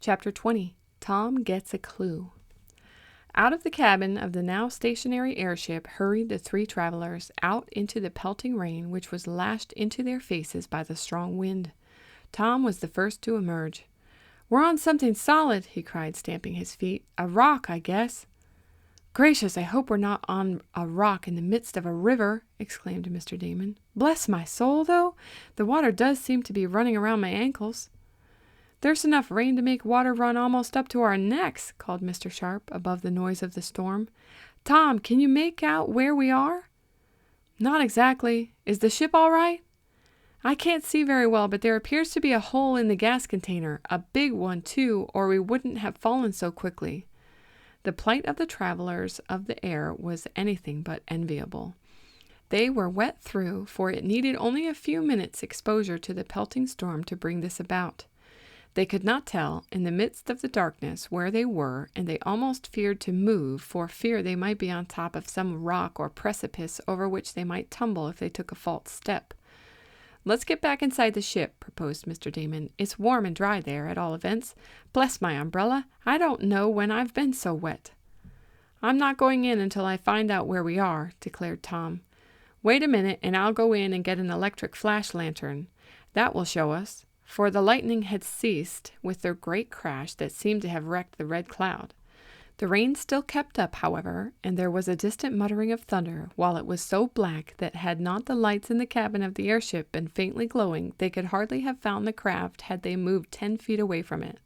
Chapter 20. Tom Gets a Clue. Out of the cabin of the now stationary airship hurried the three travelers out into the pelting rain which was lashed into their faces by the strong wind. Tom was the first to emerge. "We're on something solid," he cried, stamping his feet. "A rock, I guess." "Gracious, I hope we're not on a rock in the midst of a river," exclaimed Mr. Damon. "Bless my soul, though, the water does seem to be running around my ankles." "There's enough rain to make water run almost up to our necks," called Mr. Sharp above the noise of the storm. "Tom, can you make out where we are?" "Not exactly. Is the ship all right?" "I can't see very well, but there appears to be a hole in the gas container, a big one, too, or we wouldn't have fallen so quickly." The plight of the travelers of the air was anything but enviable. They were wet through, for it needed only a few minutes' exposure to the pelting storm to bring this about. They could not tell, in the midst of the darkness, where they were, and they almost feared to move, for fear they might be on top of some rock or precipice over which they might tumble if they took a false step. "Let's get back inside the ship," proposed Mr. Damon. "It's warm and dry there, at all events. Bless my umbrella, I don't know when I've been so wet." "I'm not going in until I find out where we are," declared Tom. "Wait a minute, and I'll go in and get an electric flash lantern. That will show us." For the lightning had ceased with their great crash that seemed to have wrecked the Red Cloud. The rain still kept up, however, and there was a distant muttering of thunder, while it was so black that had not the lights in the cabin of the airship been faintly glowing, they could hardly have found the craft had they moved 10 feet away from it.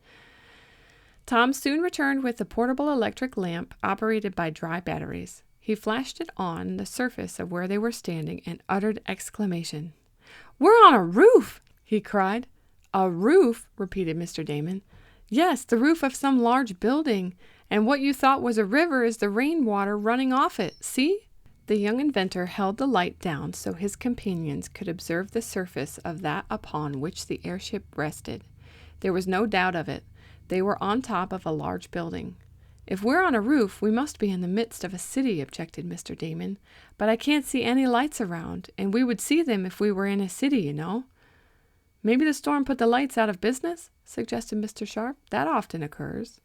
Tom soon returned with a portable electric lamp operated by dry batteries. He flashed it on the surface of where they were standing and uttered exclamation. "We're on a roof!" he cried. "A roof?" repeated Mr. Damon. "Yes, the roof of some large building, and what you thought was a river is the rain water running off it. See?" The young inventor held the light down so his companions could observe the surface of that upon which the airship rested. There was no doubt of it. They were on top of a large building. "If we're on a roof, we must be in the midst of a city," objected Mr. Damon. "But I can't see any lights around, and we would see them if we were in a city, you know." "Maybe the storm put the lights out of business?" suggested Mr. Sharp. "That often occurs."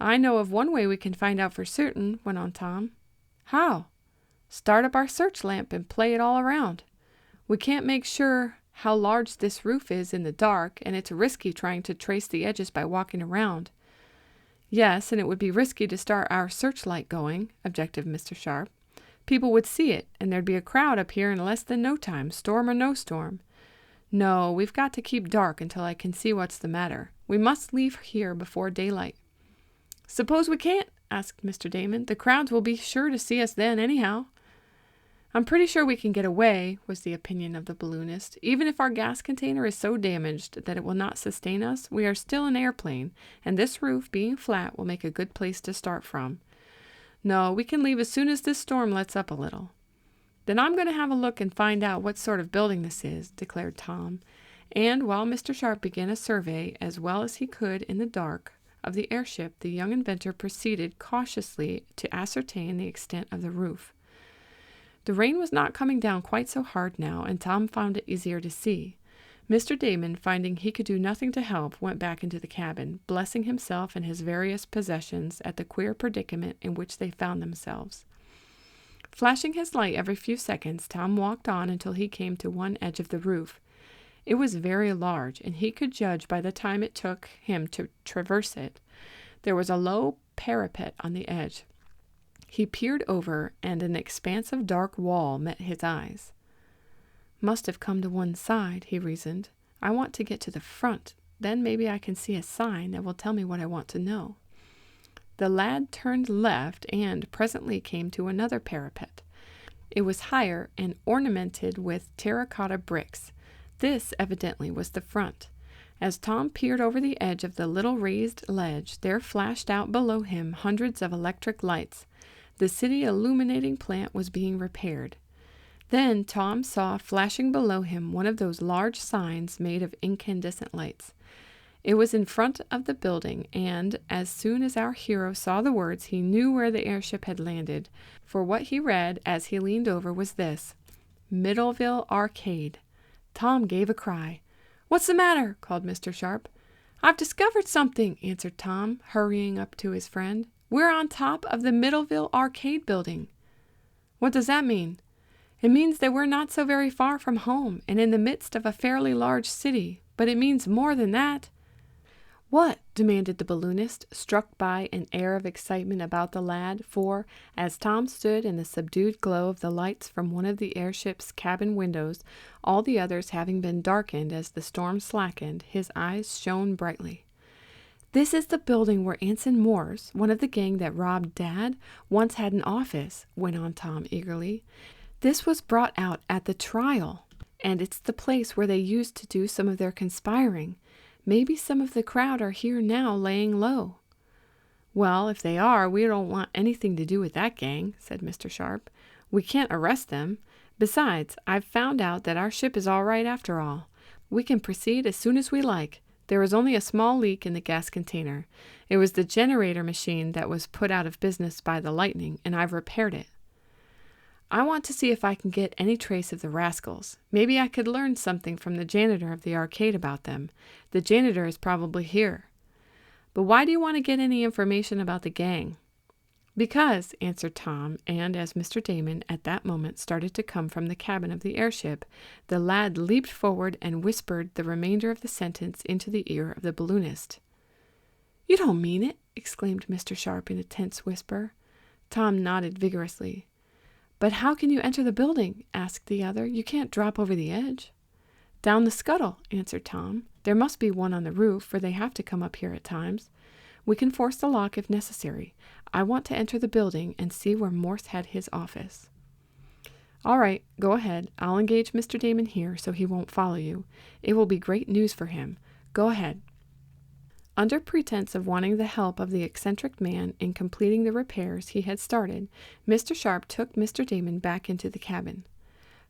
"I know of one way we can find out for certain," went on Tom. "How?" "Start up our search lamp and play it all around. We can't make sure how large this roof is in the dark, and it's risky trying to trace the edges by walking around." "Yes, and it would be risky to start our searchlight going," objected Mr. Sharp. "People would see it, and there'd be a crowd up here in less than no time, storm or no storm. No, we've got to keep dark until I can see what's the matter. We must leave here before daylight." "Suppose we can't?" asked Mr. Damon. "The crowds will be sure to see us then, anyhow." "I'm pretty sure we can get away," was the opinion of the balloonist. "Even if our gas container is so damaged that it will not sustain us, we are still an airplane, and this roof, being flat, will make a good place to start from. No, we can leave as soon as this storm lets up a little." "Then I'm going to have a look and find out what sort of building this is," declared Tom. And while Mr. Sharp began a survey, as well as he could in the dark, of the airship, the young inventor proceeded cautiously to ascertain the extent of the roof. The rain was not coming down quite so hard now, and Tom found it easier to see. Mr. Damon, finding he could do nothing to help, went back into the cabin, blessing himself and his various possessions at the queer predicament in which they found themselves. Flashing his light every few seconds, Tom walked on until he came to one edge of the roof. It was very large, and he could judge by the time it took him to traverse it. There was a low parapet on the edge. He peered over, and an expanse of dark wall met his eyes. "Must have come to one side," he reasoned. "I want to get to the front. Then maybe I can see a sign that will tell me what I want to know." The lad turned left and presently came to another parapet. It was higher and ornamented with terracotta bricks. This evidently was the front. As Tom peered over the edge of the little raised ledge, there flashed out below him hundreds of electric lights. The city illuminating plant was being repaired. Then Tom saw flashing below him one of those large signs made of incandescent lights. It was in front of the building, and as soon as our hero saw the words, he knew where the airship had landed, for what he read as he leaned over was this: Middleville Arcade. Tom gave a cry. "What's the matter?" called Mr. Sharp. "I've discovered something," answered Tom, hurrying up to his friend. "We're on top of the Middleville Arcade building." "What does that mean?" "It means that we're not so very far from home and in the midst of a fairly large city, but it means more than that." "What?" demanded the balloonist, struck by an air of excitement about the lad, for, as Tom stood in the subdued glow of the lights from one of the airship's cabin windows, all the others having been darkened as the storm slackened, his eyes shone brightly. "This is the building where Anson Morse, one of the gang that robbed Dad, once had an office," went on Tom eagerly. "This was brought out at the trial, and it's the place where they used to do some of their conspiring. Maybe some of the crowd are here now laying low." "Well, if they are, we don't want anything to do with that gang," said Mr. Sharp. "We can't arrest them. Besides, I've found out that our ship is all right after all. We can proceed as soon as we like. There was only a small leak in the gas container. It was the generator machine that was put out of business by the lightning, and I've repaired it. I want to see if I can get any trace of the rascals. Maybe I could learn something from the janitor of the arcade about them. The janitor is probably here." "But why do you want to get any information about the gang?" "Because," answered Tom, and as Mr. Damon at that moment started to come from the cabin of the airship, the lad leaped forward and whispered the remainder of the sentence into the ear of the balloonist. "You don't mean it!" exclaimed Mr. Sharp in a tense whisper. Tom nodded vigorously. "But how can you enter the building?" asked the other. "You can't drop over the edge." "Down the scuttle," answered Tom. "There must be one on the roof, for they have to come up here at times. We can force the lock if necessary. I want to enter the building and see where Morse had his office." "All right, go ahead. I'll engage Mr. Damon here so he won't follow you. It will be great news for him. Go ahead." Under pretense of wanting the help of the eccentric man in completing the repairs he had started, Mr. Sharp took Mr. Damon back into the cabin.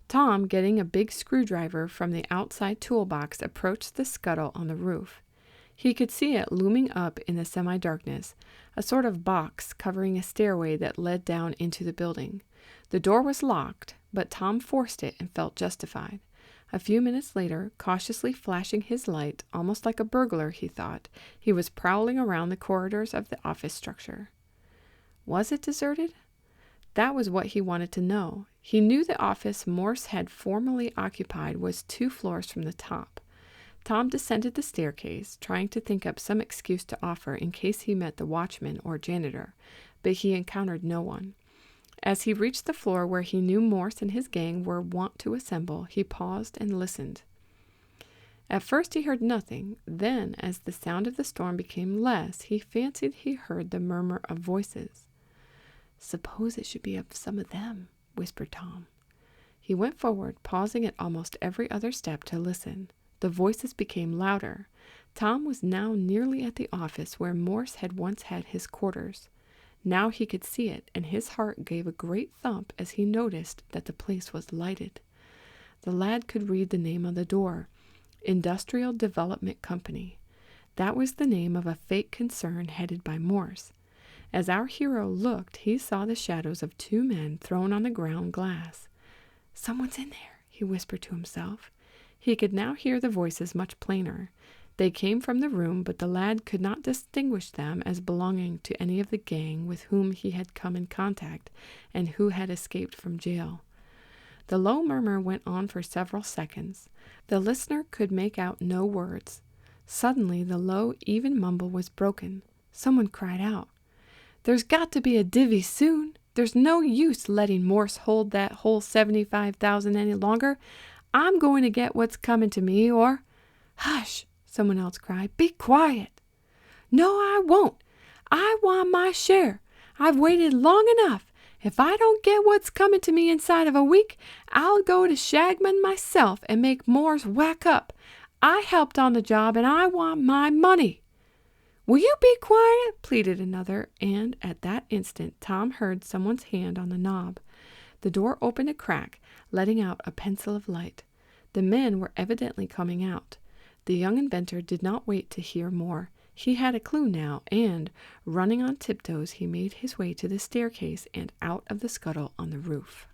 Tom, getting a big screwdriver from the outside toolbox, approached the scuttle on the roof. He could see it looming up in the semi-darkness, a sort of box covering a stairway that led down into the building. The door was locked, but Tom forced it and felt justified. A few minutes later, cautiously flashing his light, almost like a burglar, he thought, he was prowling around the corridors of the office structure. Was it deserted? That was what he wanted to know. He knew the office Morse had formerly occupied was 2 floors from the top. Tom descended the staircase, trying to think up some excuse to offer in case he met the watchman or janitor, but he encountered no one. As he reached the floor where he knew Morse and his gang were wont to assemble, he paused and listened. At first he heard nothing. Then, as the sound of the storm became less, he fancied he heard the murmur of voices. "Suppose it should be of some of them," whispered Tom. He went forward, pausing at almost every other step to listen. The voices became louder. Tom was now nearly at the office where Morse had once had his quarters. Now he could see it, and his heart gave a great thump as he noticed that the place was lighted. The lad could read the name on the door, Industrial Development Company. That was the name of a fake concern headed by Morse. As our hero looked, he saw the shadows of 2 men thrown on the ground glass. "Someone's in there," he whispered to himself. He could now hear the voices much plainer. They came from the room, but the lad could not distinguish them as belonging to any of the gang with whom he had come in contact and who had escaped from jail. The low murmur went on for several seconds. The listener could make out no words. Suddenly the low, even mumble was broken. Someone cried out, "There's got to be a divvy soon. There's no use letting Morse hold that whole 75,000 any longer. I'm going to get what's coming to me, or—" "Hush!" someone else cried. "Be quiet." "No, I won't. I want my share. I've waited long enough. If I don't get what's coming to me inside of a week, I'll go to Shagman myself and make Morse whack up. I helped on the job, and I want my money." "Will you be quiet?" pleaded another, and at that instant Tom heard someone's hand on the knob. The door opened a crack, letting out a pencil of light. The men were evidently coming out. The young inventor did not wait to hear more. He had a clue now, and, running on tiptoes, he made his way to the staircase and out of the scuttle on the roof.